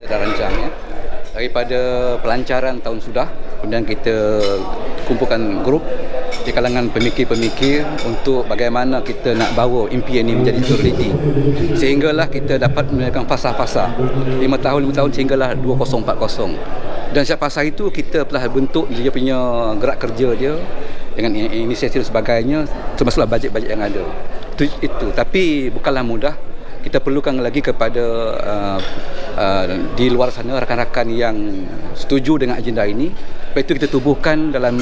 Dah rancang ya. Daripada pelancaran tahun sudah, kemudian kita kumpulkan grup di kalangan pemikir-pemikir untuk bagaimana kita nak bawa impian ini menjadi realiti. Sehinggalah kita dapat menaikkan fasa-fasa 5 tahun sehinggalah 2040. Dan setiap fasa itu kita telah bentuk dia punya gerak kerja dia dengan inisiatif dan sebagainya, termasuklah bajet-bajet yang ada. Itu. Tapi bukanlah mudah. Kita perlukan lagi kepada di luar sana rakan-rakan yang setuju dengan agenda ini. Sebab itu kita tubuhkan dalam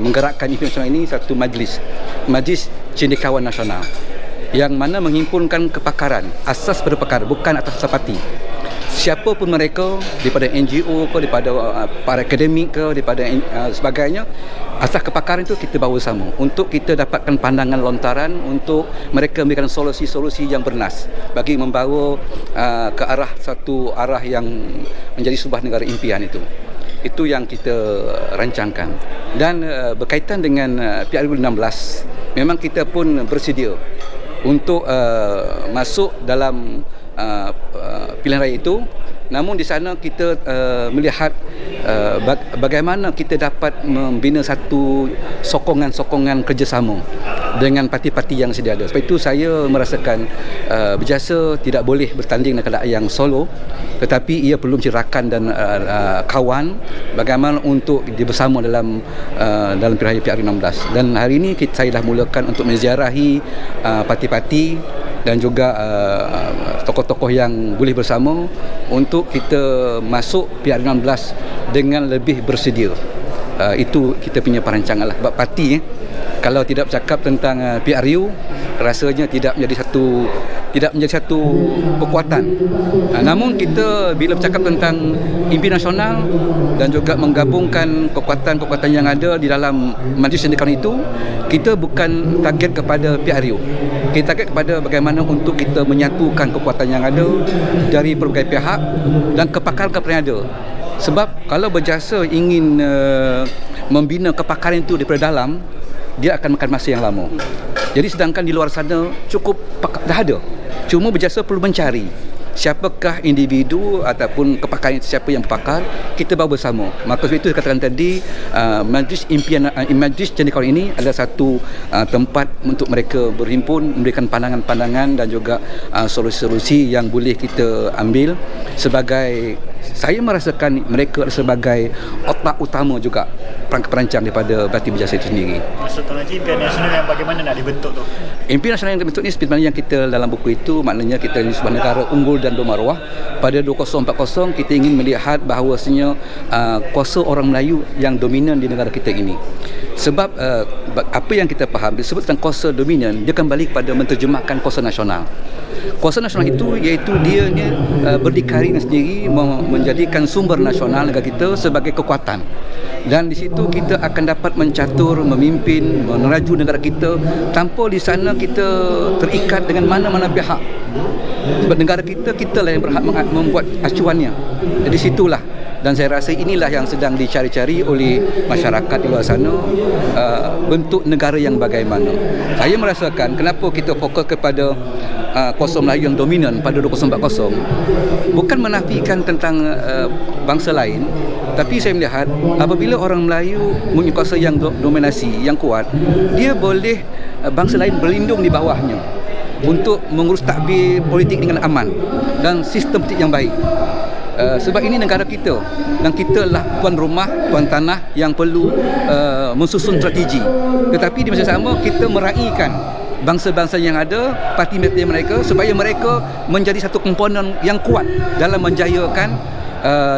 menggerakkan impian nasional ini satu Majlis Cendekiawan Nasional yang mana menghimpunkan kepakaran, asas pada perkara, bukan atas parti. Siapa pun mereka, daripada NGO ke, daripada para akademik ke, daripada sebagainya, asas kepakaran itu kita bawa sama untuk kita dapatkan pandangan lontaran untuk mereka memberikan solusi-solusi yang bernas bagi membawa ke arah satu arah yang menjadi sebuah negara impian itu. Itu yang kita rancangkan. Dan berkaitan dengan PRU 16, memang kita pun bersedia untuk masuk dalam pilihan raya itu. Namun di sana kita melihat bagaimana kita dapat membina satu sokongan-sokongan kerjasama dengan parti-parti yang sedia ada. Sebab itu saya merasakan Berjasa tidak boleh bertanding dengan keadaan yang solo, tetapi ia perlu mencirakan dan kawan bagaimana untuk bersama dalam pilihan raya PRU 16. Dan hari ini saya dah mulakan untuk menziarahi parti-parti dan juga tokoh-tokoh yang boleh bersama untuk kita masuk PRU 16 dengan lebih bersedia. Itu kita punya perancangan lah. Sebab parti kalau tidak bercakap tentang PRU, rasanya tidak menjadi satu kekuatan. Namun kita bila bercakap tentang impian nasional dan juga menggabungkan kekuatan-kekuatan yang ada di dalam Majlis Cendekiawan itu, kita bukan target kepada PRU. Kita target kepada bagaimana untuk kita menyatukan kekuatan yang ada dari berbagai pihak dan kepakaran-kepakaran yang ada. Sebab kalau Berjasa ingin membina kepakaran itu daripada dalam, dia akan makan masa yang lama. Jadi sedangkan di luar sana cukup dah ada. Cuma Berjasa perlu mencari siapakah individu ataupun kepakaran siapa yang berpakar, kita bawa bersama. Maka sebab itu saya katakan tadi, Majlis Cendekiawan ini adalah satu tempat untuk mereka berhimpun, memberikan pandangan-pandangan dan juga solusi-solusi yang boleh kita ambil. Sebagai saya merasakan mereka sebagai otak utama juga perancang daripada Parti Berjasa itu sendiri. Maksud Tuan Haji, impian nasional yang bagaimana nak dibentuk tu? Impian nasional yang dibentuk ni seperti yang kita dalam buku itu, maknanya kita ini sebuah negara unggul dan bermaruah. Pada 2040 kita ingin melihat bahawasanya kuasa orang Melayu yang dominan di negara kita ini. Sebab apa yang kita faham disebut tentang kuasa dominan, dia kembali kepada menterjemahkan kuasa nasional. Kuasa nasional itu iaitu dia berdikari sendiri, menjadikan sumber nasional negara kita sebagai kekuatan. Dan di situ kita akan dapat mencatur, memimpin, meneraju negara kita tanpa di sana kita terikat dengan mana-mana pihak. Sebab negara kita lah yang berhak membuat acuannya. Jadi situlah. Dan saya rasa inilah yang sedang dicari-cari oleh masyarakat di luar sana, bentuk negara yang bagaimana. Saya merasakan kenapa kita fokus kepada kuasa Melayu yang dominan pada 2040, bukan menafikan tentang bangsa lain, tapi saya melihat apabila orang Melayu mempunyai kuasa yang dominasi, yang kuat, dia boleh bangsa lain berlindung di bawahnya untuk mengurus tadbir politik dengan aman dan sistem politik yang baik. Sebab ini negara kita dan kita lah tuan rumah, tuan tanah yang perlu mensusun strategi. Tetapi di masa sama kita meraihkan bangsa-bangsa yang ada, parti-parti mereka, supaya mereka menjadi satu komponen yang kuat dalam menjayakan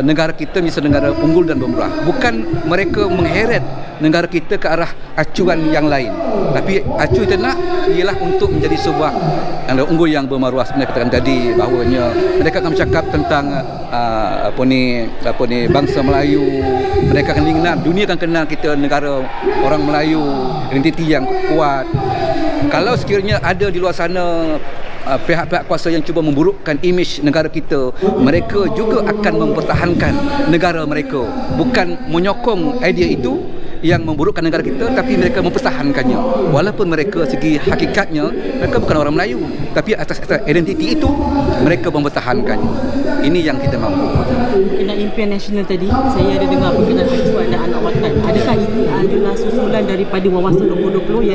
negara kita menjadi negara unggul dan bermurah. Bukan mereka mengheret negara kita ke arah acuan yang lain, tapi acu kita nak ialah untuk menjadi sebuah negara unggul yang bermaruah. Sebenarnya katakan tadi bahawanya mereka akan bercakap tentang bangsa Melayu. Mereka akan kenal, dunia akan kenal kita negara orang Melayu, identiti yang kuat. Kalau sekiranya ada di luar sana pihak-pihak kuasa yang cuba memburukkan imej negara kita, mereka juga akan mempertahankan negara mereka, bukan menyokong idea itu, yang memburukkan negara kita, tapi mereka mempertahankannya. Walaupun mereka segi hakikatnya mereka bukan orang Melayu, tapi atas identiti itu mereka mempertahankannya. Ini yang kita mahu. Berkenaan impian nasional tadi, saya ada dengar berkenaan Hizbul anak watan. Adakah ini adalah susulan daripada wawasan 2020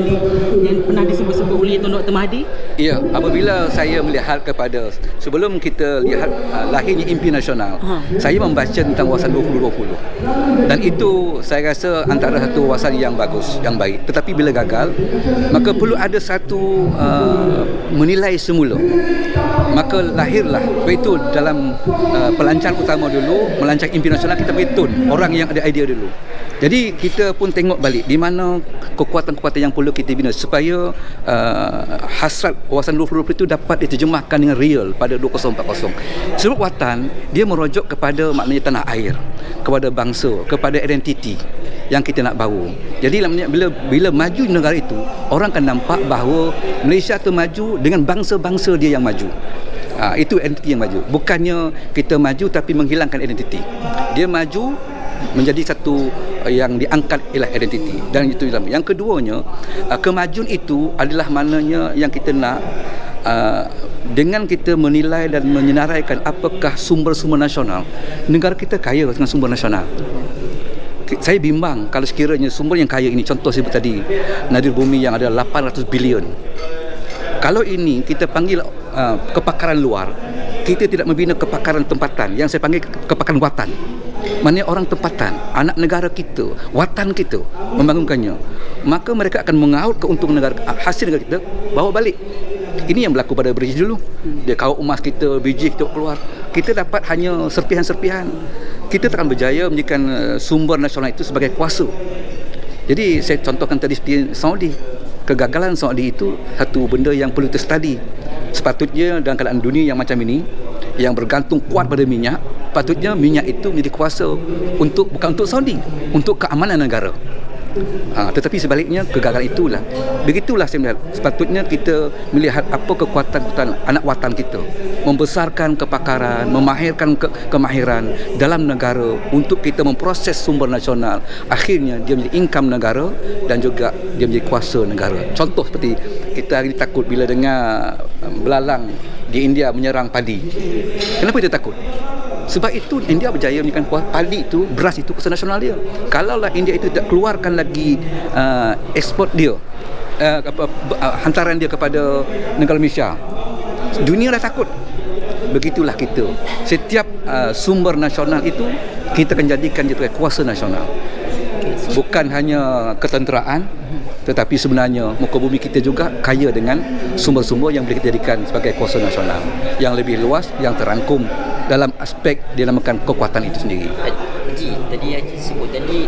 yang pernah disebut-sebut oleh Tuan Dr. Mahathir? Ya, apabila saya melihat kepada sebelum kita lihat lahirnya impian nasional, saya membaca tentang wawasan 2020. Dan itu saya rasa antara satu wawasan yang bagus, yang baik. Tetapi bila gagal, maka perlu ada satu menilai semula. Maka lahirlah iaitu dalam pelancaran utama dulu, melancang impian nasional, kita berhitung orang yang ada idea dulu. Jadi kita pun tengok balik di mana kekuatan-kekuatan yang perlu kita bina supaya hasrat wawasan 2020 itu dapat diterjemahkan dengan real pada 2040. Sebab watan dia merujuk kepada maknanya tanah air, kepada bangsa, kepada identiti yang kita nak bawa. Jadi bila maju negara itu, orang akan nampak bahawa Malaysia itu maju dengan bangsa-bangsa dia yang maju. Itu identiti yang maju. Bukannya kita maju tapi menghilangkan identiti. Dia maju menjadi satu yang diangkat ialah identiti, dan itu yang keduanya, kemajuan itu adalah maknanya yang kita nak dengan kita menilai dan menyenaraikan apakah sumber-sumber nasional. Negara kita kaya dengan sumber nasional. Saya bimbang kalau sekiranya sumber yang kaya ini, contoh sebut tadi nadir bumi yang ada 800 bilion. Kalau ini kita panggil kepakaran luar, kita tidak membina kepakaran tempatan yang saya panggil kepakaran watan. Maknanya orang tempatan, anak negara kita, watan kita membangunkannya. Maka mereka akan mengaut keuntungan negara, hasil negara kita, bawa balik. Ini yang berlaku pada British dulu. Dia kawat emas kita, biji kita keluar. Kita dapat hanya serpihan-serpihan. Kita takkan berjaya menjadikan sumber nasional itu sebagai kuasa. Jadi saya contohkan tadi seperti Saudi. Kegagalan Saudi itu satu benda yang perlu terstudy. Sepatutnya dalam keadaan dunia yang macam ini, yang bergantung kuat pada minyak, patutnya minyak itu menjadi kuasa bukan untuk Saudi, untuk keamanan negara. Tetapi sebaliknya kegagalan itulah. Begitulah saya melihat. Sepatutnya kita melihat apa kekuatan anak watan kita, membesarkan kepakaran, memahirkan kemahiran dalam negara untuk kita memproses sumber nasional. Akhirnya dia menjadi income negara dan juga dia menjadi kuasa negara. Contoh seperti kita hari ini takut bila dengar belalang di India menyerang padi. Kenapa kita takut? Sebab itu India berjaya menjadikan padi itu, beras itu kuasa nasional dia. Kalaulah India itu tidak keluarkan lagi ekspor dia, hantaran dia kepada negara Malaysia, dunia dah takut. Begitulah kita. Setiap sumber nasional itu kita akan jadikan dia sebagai kuasa nasional. Bukan hanya ketenteraan, tetapi sebenarnya muka bumi kita juga kaya dengan sumber-sumber yang boleh kita jadikan sebagai kuasa nasional yang lebih luas, yang terangkum dalam aspek dinamakan kekuatan itu sendiri. Tadi Haji sebut tadi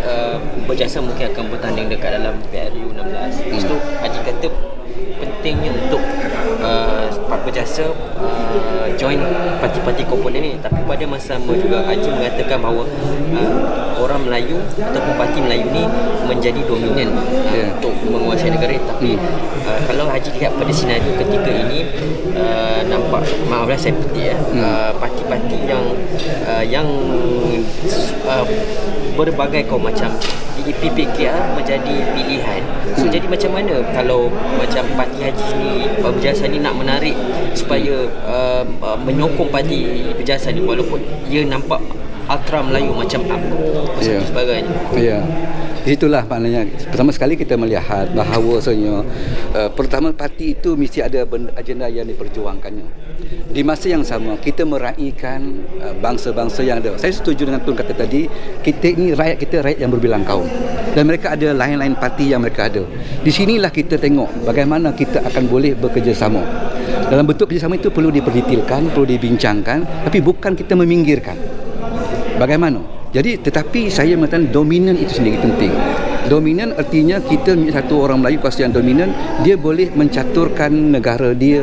berjasa mungkin akan bertanding dekat dalam PRU 16. Lepas tu Haji kata pentingnya untuk berjasa join parti-parti komponen ni, tapi pada masa sama juga Haji mengatakan bahawa orang Melayu ataupun parti Melayu ni menjadi dominan untuk menguasai negara. Tapi kalau Haji lihat pada senario ketika ini, nampak, maaflah saya petik parti-parti yang berbagai kaum macam PPKR menjadi pilihan. So jadi macam mana kalau macam parti Haji ni, Berjasa ni nak menarik supaya menyokong parti Berjasa ni walaupun ia nampak ultra Melayu macam apa sebagainya. Ya. Di situlah maknanya pertama sekali kita melihat bahawa pertama parti itu mesti ada agenda yang diperjuangkannya. Di masa yang sama kita meraihkan bangsa-bangsa yang ada. Saya setuju dengan Tun kata tadi, kita ini rakyat yang berbilang kaum, dan mereka ada lain-lain parti yang mereka ada. Di sinilah kita tengok bagaimana kita akan boleh bekerjasama. Dalam bentuk kerjasama itu perlu diperdetilkan, perlu dibincangkan, tapi bukan kita meminggirkan. Bagaimana? Jadi tetapi saya mengatakan dominan itu sendiri penting. Dominan artinya kita satu orang Melayu kuasa yang dominan, dia boleh mencaturkan negara dia,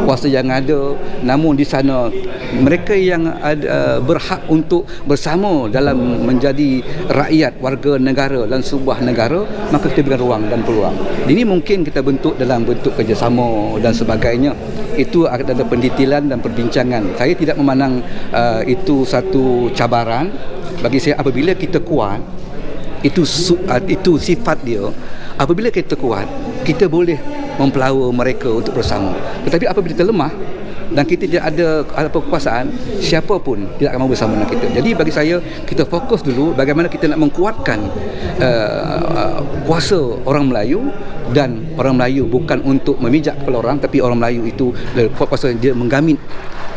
kuasa yang ada. Namun di sana mereka yang ada, berhak untuk bersama dalam menjadi rakyat, warga negara dan sebuah negara, maka kita berikan ruang dan peluang. Ini mungkin kita bentuk dalam bentuk kerjasama dan sebagainya. Itu ada pendetilan dan perbincangan. Saya tidak memandang itu satu cabaran. Bagi saya apabila kita kuat, itu sifat dia. Apabila kita kuat, kita boleh mempelawa mereka untuk bersama. Tetapi apabila kita lemah dan kita tidak ada kekuasaan, siapa pun tidak akan mahu bersama dengan kita. Jadi bagi saya, kita fokus dulu bagaimana kita nak mengkuatkan kuasa orang Melayu, dan orang Melayu bukan untuk memijak kepala orang, tapi orang Melayu itu kuasa dia menggamit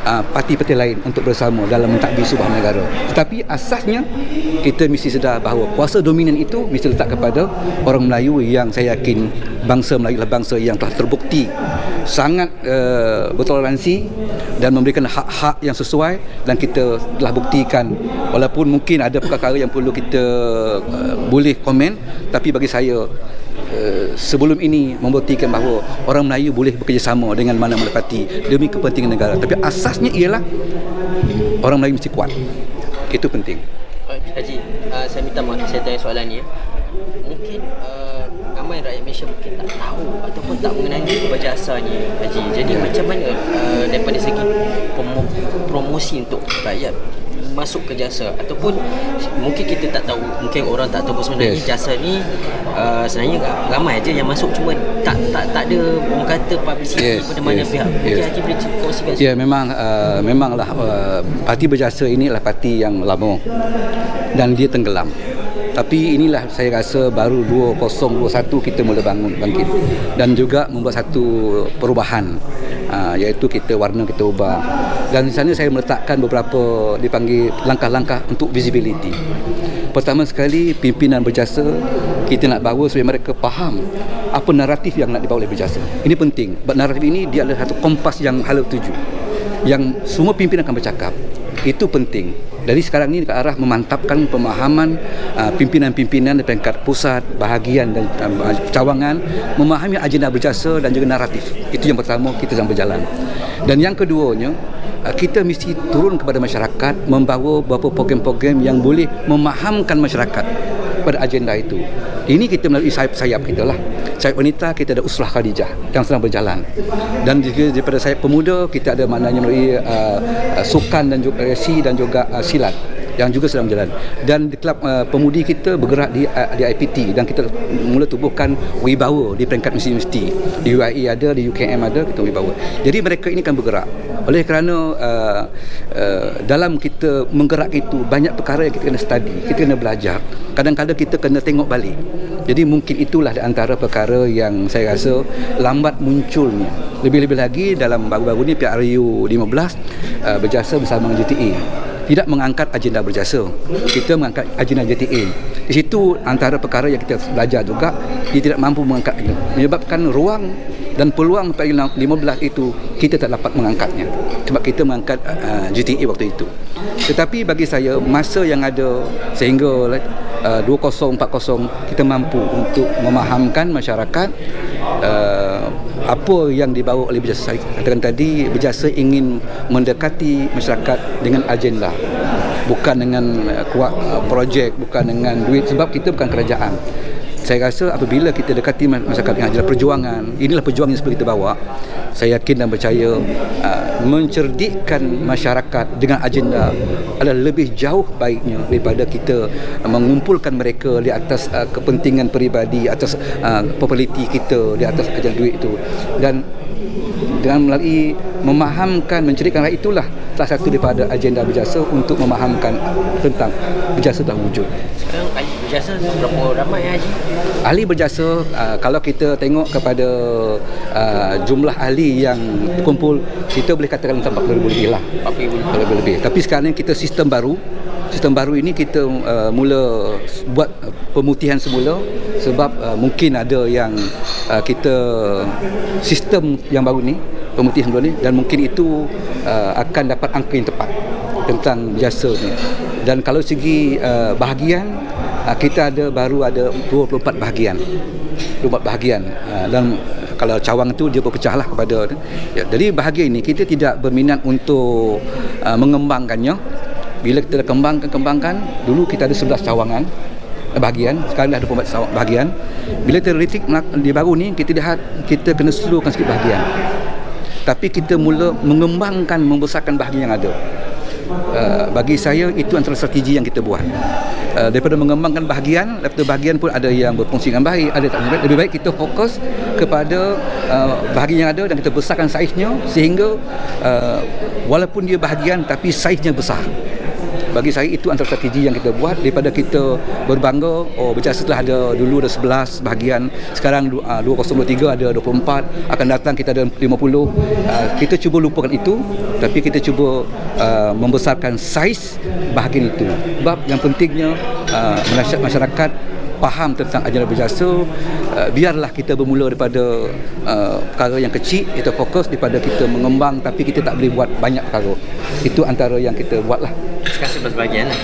parti-parti lain untuk bersama dalam mentadbir sebuah negara. Tetapi asasnya kita mesti sedar bahawa kuasa dominan itu mesti letak kepada orang Melayu, yang saya yakin bangsa Melayu adalah bangsa yang telah terbukti sangat bertoleransi dan memberikan hak-hak yang sesuai, dan kita telah buktikan, walaupun mungkin ada perkara yang perlu kita boleh komen, tapi bagi saya sebelum ini membuktikan bahawa orang Melayu boleh bekerjasama dengan mana-mana parti demi kepentingan negara. Tapi asasnya ialah orang Melayu mesti kuat. Itu penting. Haji, saya minta maaf saya tanya soalan ni. Mungkin ramai rakyat Malaysia mungkin tak tahu ataupun tak mengenali berjasa ni, Haji. Jadi macam mana daripada segi promosi untuk rakyat masuk ke jasa, ataupun mungkin kita tak tahu, mungkin orang tak tahu sebenarnya jasa ni sebenarnya ramai aja yang masuk, cuma tak ada orang kata publicity pada mana pihak. Mungkin Haji boleh kongsikan. Ya, memanglah parti berjasa ini adalah parti yang lama dan dia tenggelam. Tapi inilah saya rasa baru 2021 kita mula bangkit dan juga membuat satu perubahan, iaitu warna kita ubah. Dan di sana saya meletakkan beberapa dipanggil langkah-langkah untuk visibility. Pertama sekali, pimpinan berjasa kita nak bawa supaya mereka faham apa naratif yang nak dibawa oleh berjasa. Ini penting. Naratif ini dia adalah satu kompas yang hala tuju, yang semua pimpinan akan bercakap. Itu penting. Dari sekarang ini ke arah memantapkan pemahaman pimpinan-pimpinan di peringkat pusat, bahagian dan cawangan memahami agenda berjasa dan juga naratif. Itu yang pertama, kita sedang berjalan. Dan yang keduanya, kita mesti turun kepada masyarakat, membawa beberapa program-program yang boleh memahamkan masyarakat pada agenda itu. Ini kita melalui sayap-sayap kita lah. Sayap wanita kita ada Usrah Khadijah yang sedang berjalan, dan juga daripada sayap pemuda kita ada maknanya melalui sukan dan juga resi dan juga silat yang juga sedang berjalan. Dan di kelab pemudi kita bergerak di IPT, dan kita mula tubuhkan wibawa di peringkat mesti-mesti. Di UIE ada, di UKM ada, kita wibawa. Jadi mereka ini akan bergerak. Oleh kerana dalam kita menggerak itu banyak perkara yang kita kena study, kita kena belajar. Kadang-kadang kita kena tengok balik. Jadi mungkin itulah di antara perkara yang saya rasa lambat munculnya. Lebih-lebih lagi dalam baru-baru ni PRU 15 berjasa bersama dengan JTA tidak mengangkat agenda berjasa, kita mengangkat agenda JTA. Di situ antara perkara yang kita belajar juga, dia tidak mampu mengangkat itu, menyebabkan ruang dan peluang PRU 15 itu kita tak dapat mengangkatnya sebab kita mengangkat JTA waktu itu. Tetapi bagi saya masa yang ada sehingga 2040 kita mampu untuk memahamkan masyarakat apa yang dibawa oleh berjasa. Saya katakan tadi, berjasa ingin mendekati masyarakat dengan agenda, bukan dengan kuat projek, bukan dengan duit, sebab kita bukan kerajaan. Saya rasa apabila kita dekati masyarakat dengan agenda perjuangan, inilah perjuangan yang perlu kita bawa. Saya yakin dan percaya mencerdikkan masyarakat dengan agenda adalah lebih jauh baiknya daripada kita mengumpulkan mereka di atas kepentingan peribadi, atas populariti kita, di atas agenda duit itu. Dan dengan melalui memahamkan, mencerdikkan rakyat, itulah salah satu daripada agenda berjasa untuk memahamkan tentang berjasa telah wujud. Sekarang ahli berjasa berapa ramai, Haji? Ahli berjasa, kalau kita tengok kepada jumlah ahli yang terkumpul, kita boleh katakan 40,000 lebih lah. 40,000 lebih. Tapi sekarang ni kita sistem baru ini kita mula buat pemutihan semula, sebab mungkin ada yang kita sistem yang baru ni, pemutihan semula ni, dan mungkin itu akan dapat angka yang tepat tentang jasa ni. Dan kalau segi bahagian, kita baru ada 24 bahagian. 24 bahagian. Dan kalau cawang tu dia berpecahlah kepada jadi bahagian ini kita tidak berminat untuk mengembangkannya. Bila kita kembangkan, dulu kita ada 11 cawangan bahagian, sekarang dah ada 24 bahagian. Bila kita retreat di baru ni, kita lihat kita kena slowkan sikit bahagian. Tapi kita mula mengembangkan, membesarkan bahagian yang ada. bagi saya itu antara strategi yang kita buat. Daripada mengembangkan daripada bahagian pun ada yang berfungsi dengan baik, ada tak baik. Lebih baik kita fokus kepada bahagian yang ada dan kita besarkan saiznya sehingga walaupun dia bahagian tapi saiznya besar. Bagi saya itu antara strategi yang kita buat daripada kita berbangga Berjasa telah ada dulu ada 11 bahagian, sekarang 2023 ada 24, akan datang kita ada 50. Kita cuba lupakan itu tapi kita cuba membesarkan saiz bahagian itu. Sebab yang pentingnya masyarakat faham tentang ajaran berjasa. Biarlah kita bermula daripada perkara yang kecil, kita fokus daripada kita mengembang tapi kita tak boleh buat banyak perkara. Itu antara yang kita buatlah. Sekarang 11 bahagian lah.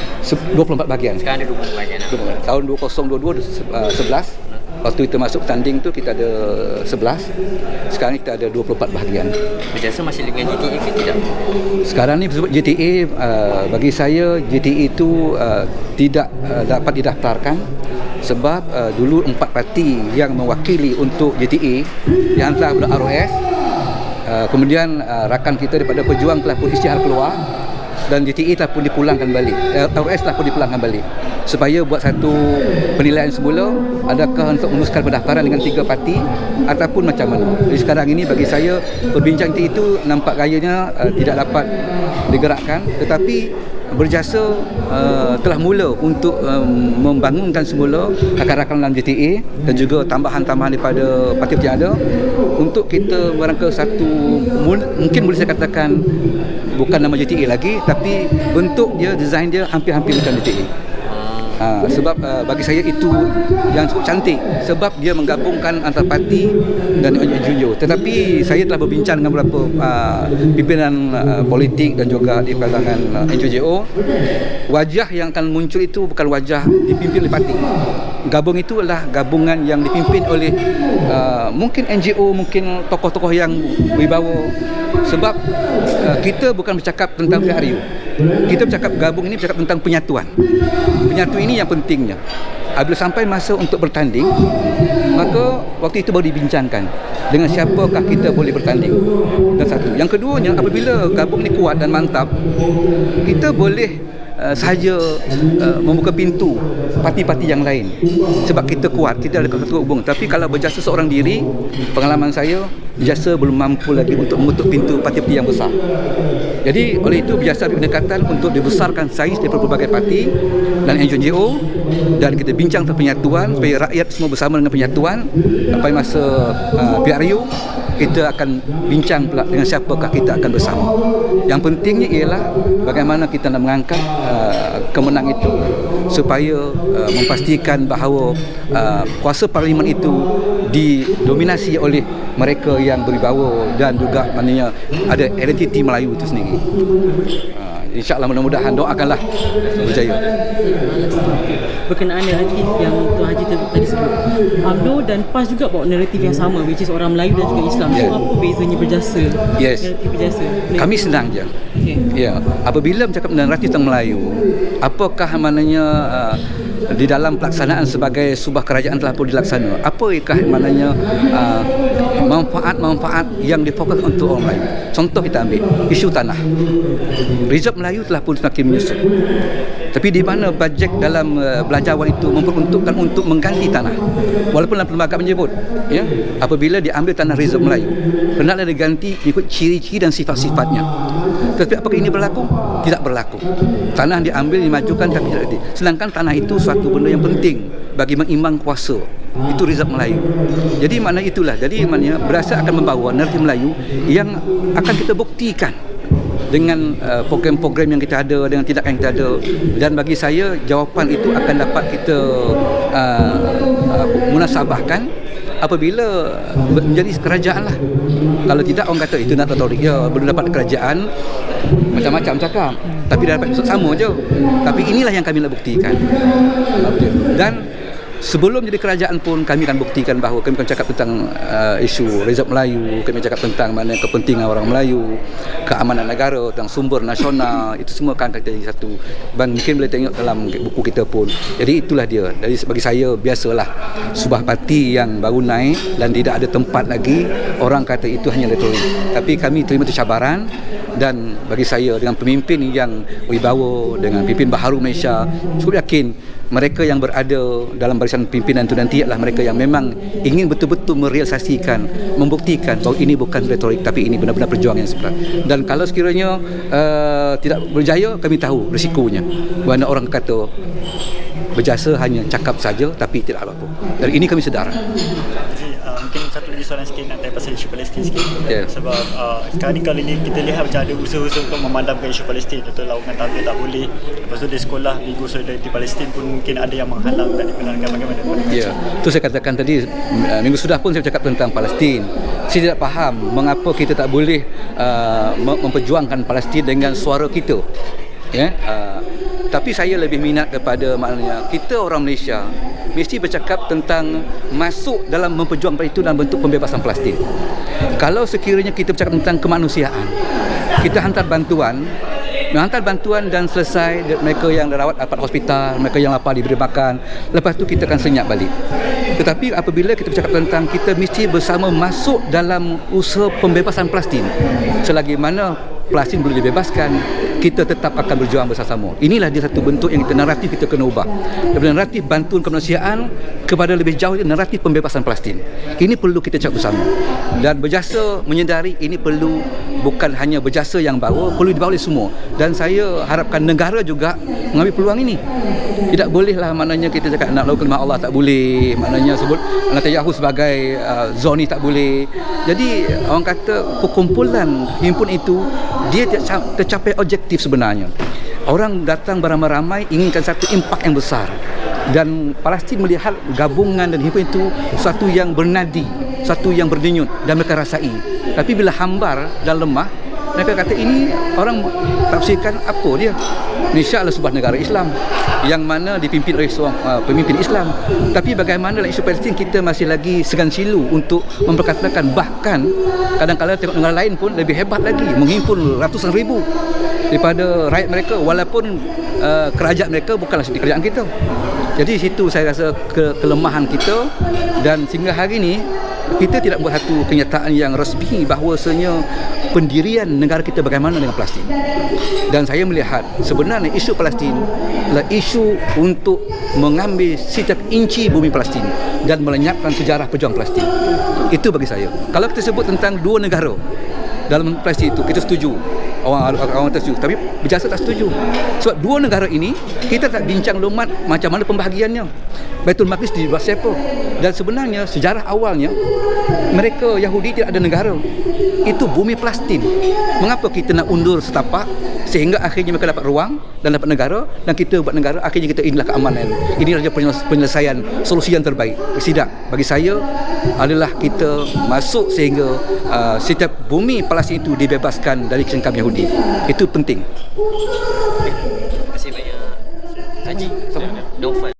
24 bahagian. Sekarang ada 20 bahagian lah. Tahun 2022 11. Waktu kita masuk tanding tu kita ada 11. Sekarang kita ada 24 bahagian. Berjasa masih dengan JTA ke tidak? Sekarang ni sebab JTA, bagi saya JTA itu tidak dapat didaftarkan sebab dulu 4 parti yang mewakili untuk JTA yang telah ber-ROS, kemudian rakan kita daripada Pejuang telah pun isytihar keluar dan JTA telah pun dipulangkan balik, ROS telah pun dipulangkan balik supaya buat satu penilaian semula adakah untuk meneruskan pendaftaran dengan 3 parti ataupun macam mana. Jadi sekarang ini bagi saya perbincangan itu nampak gayanya tidak dapat digerakkan, tetapi Berjasa telah mula untuk membangunkan semula rakan-rakan dalam JTA dan juga tambahan-tambahan daripada parti yang ada untuk kita merangka satu, mungkin boleh saya katakan bukan nama JTA lagi tapi bentuk dia, design dia hampir-hampir macam JTA. Sebab bagi saya itu yang cukup cantik sebab dia menggabungkan antara parti dan NGO. Tetapi saya telah berbincang dengan beberapa pimpinan politik dan juga di kalangan NGO. Wajah yang akan muncul itu bukan wajah dipimpin oleh parti. Gabung itu adalah gabungan yang dipimpin oleh mungkin NGO, mungkin tokoh-tokoh yang berwibawa. Sebab kita bukan bercakap tentang PRU. Kita bercakap gabung ini bercakap tentang penyatuan. Penyatuan ini yang pentingnya. Apabila sampai masa untuk bertanding, maka waktu itu baru dibincangkan dengan siapakah kita boleh bertanding. Dan satu. Yang keduanya, apabila gabung ini kuat dan mantap, kita boleh sahaja membuka pintu parti-parti yang lain. Sebab kita kuat, kita ada ketua hubung. Tapi kalau Berjasa seorang diri, pengalaman saya, Berjasa belum mampu lagi untuk mengutuk pintu parti-parti yang besar. Jadi oleh itu Berjasa pendekatan untuk dibesarkan saiz daripada berbagai parti dan NGO dan kita bincang tentang penyatuan supaya rakyat semua bersama dengan penyatuan. Sampai masa PRU kita akan bincang pula dengan siapakah kita akan bersama. Yang pentingnya ialah bagaimana kita nak mengangkat kemenang itu supaya memastikan bahawa kuasa parlimen itu didominasi oleh mereka yang berwibawa dan juga maknanya ada identiti Melayu itu sendiri. InsyaAllah mudah-mudahan doakanlah berjaya. Berkenaan naratif yang Tuan Haji tadi sebut, UMNO dan PAS juga bawa naratif yang sama, which is orang Melayu dan juga Islam. So apa bezanya Berjasa? Yes. Naratif Berjasa. Kami senang je. Okay. Ya, apabila bercakap naratif tentang Melayu, apakah maknanya di dalam pelaksanaan sebagai sebuah kerajaan telah pun dilaksana, apakah maknanya manfaat-manfaat yang difokus untuk orang Melayu. Contoh kita ambil isu tanah. Reserve Melayu telah pun semakin menyusut. Tapi di mana bajet dalam belanjawan itu memperuntukkan untuk mengganti tanah. Walaupun dalam perlembagaan menyebut, ya, apabila diambil tanah reserve Melayu, hendaklah diganti ikut ciri-ciri dan sifat-sifatnya. Tetapi apakah ini berlaku? Tidak berlaku. Tanah diambil, dimajukan tapi tidak ganti. Sedangkan tanah itu suatu benda yang penting bagi mengimbang kuasa. Itu reserve Melayu. Jadi makna itulah. Jadi maknanya Berjasa akan membawa naratif Melayu yang akan kita buktikan dengan program-program yang kita ada, dengan tindakan yang kita ada. Dan bagi saya jawapan itu akan dapat kita munasabahkan apabila menjadi kerajaan lah. Kalau tidak orang kata itu nak otorik, ya belum dapat kerajaan, macam-macam cakap, tapi dah dapat sama je. Tapi inilah yang kami nak buktikan. Dan sebelum jadi kerajaan pun kami akan buktikan bahawa kami akan cakap tentang isu reserve Melayu, kami cakap tentang mana kepentingan orang Melayu, keamanan negara, tentang sumber nasional, itu semua akan kita jadi satu. Bang mungkin boleh tengok dalam buku kita pun. Jadi itulah dia. Jadi bagi saya biasalah sebuah parti yang baru naik dan tidak ada tempat lagi, orang kata itu hanya retorik. Tapi kami terima itu cabaran Dan bagi saya dengan pemimpin yang wibawa, dengan pemimpin baharu Malaysia, cukup yakin mereka yang berada dalam barisan pimpinan itu nanti adalah mereka yang memang ingin betul-betul merealisasikan, membuktikan bahawa ini bukan retorik tapi ini benar-benar perjuangan yang sebenar. Dan kalau sekiranya tidak berjaya, kami tahu risikonya. Mana orang kata berjasa hanya cakap saja tapi tidak apa-apa. Dan ini kami sedar. Jadi mungkin satu lagi soalan sikit nak tanya pasal isu Palestin sikit. Ya. Sebab sekarang ni kali ni kita lihat macam ada usaha-usaha untuk memadamkan isu Palestin. Contoh lawangan tampil tak boleh. Lepas tu di sekolah Minggu Solidariti Palestin pun mungkin ada yang menghalang dan dibenarkan. Bagaimana? Ya, itu saya katakan tadi, minggu sudah pun saya bercakap tentang Palestin. Saya tidak faham mengapa kita tak boleh memperjuangkan Palestin dengan suara kita. Ya, tapi saya lebih minat kepada maknanya kita orang Malaysia mesti bercakap tentang masuk dalam memperjuangkan itu dalam bentuk pembebasan Palestin. Kalau sekiranya kita bercakap tentang kemanusiaan, kita hantar bantuan dan selesai, mereka yang dirawat dapat hospital, mereka yang lapar diberi makan, lepas tu kita akan senyap balik. Tetapi apabila kita bercakap tentang kita mesti bersama masuk dalam usaha pembebasan Palestin, selagi mana Palestin boleh dibebaskan, kita tetap akan berjuang bersama-sama. Inilah dia satu bentuk yang naratif kita kena ubah. Daripada naratif bantuan kemanusiaan kepada lebih jauh naratif pembebasan Palestin. Ini perlu kita cakap bersama. Dan berjasa menyedari ini perlu bukan hanya berjasa yang bawa, perlu dibawa oleh semua. Dan saya harapkan negara juga mengambil peluang ini. Tidak bolehlah maknanya kita cakap nak lakukan kalimah Allah tak boleh, maknanya sebut Netanyahu sebagai Zoni tak boleh. Jadi orang kata perkumpulan himpun itu dia tercapai objektif sebenarnya. Orang datang beramai-ramai inginkan satu impak yang besar. Dan Palestin melihat gabungan dan himpun itu satu yang bernadi, satu yang berdenyut dan mereka rasai. Tapi bila hambar dan lemah, mereka kata ini orang tafsirkan apa dia? Malaysia adalah sebuah negara Islam yang mana dipimpin oleh seorang pemimpin Islam. Tapi bagaimana dalam isu Palestin kita masih lagi segan silu untuk memperkatakan, bahkan kadang-kadang tengok negara lain pun lebih hebat lagi, menghimpun ratusan ribu daripada rakyat mereka walaupun kerajaan mereka bukanlah seperti kerajaan kita. Jadi situ saya rasa kelemahan kita, dan sehingga hari ini kita tidak buat satu kenyataan yang rasmi bahawasanya pendirian negara kita bagaimana dengan Palestin. Dan saya melihat sebenarnya isu Palestin adalah isu untuk mengambil setiap inci bumi Palestin dan melenyapkan sejarah pejuang Palestin. Itu bagi saya. Kalau kita sebut tentang dua negara dalam Palestin itu, kita setuju. Orang setuju, tapi berjasa tak setuju. Sebab dua negara ini kita tak bincang lumat macam mana pembahagiannya. Baitul Maqdis dibuat siapa? Dan sebenarnya sejarah awalnya mereka Yahudi tidak ada negara. Itu bumi Palestin. Mengapa kita nak undur setapak sehingga akhirnya mereka dapat ruang dan dapat negara, dan kita buat negara, akhirnya kita inilah keamanan. Inilah penyelesaian solusi yang terbaik. Tidak, bagi saya adalah kita masuk sehingga setiap bumi Palestin itu dibebaskan dari cengkam Yahudi. Itu penting. Terima kasih banyak Haji Naufal.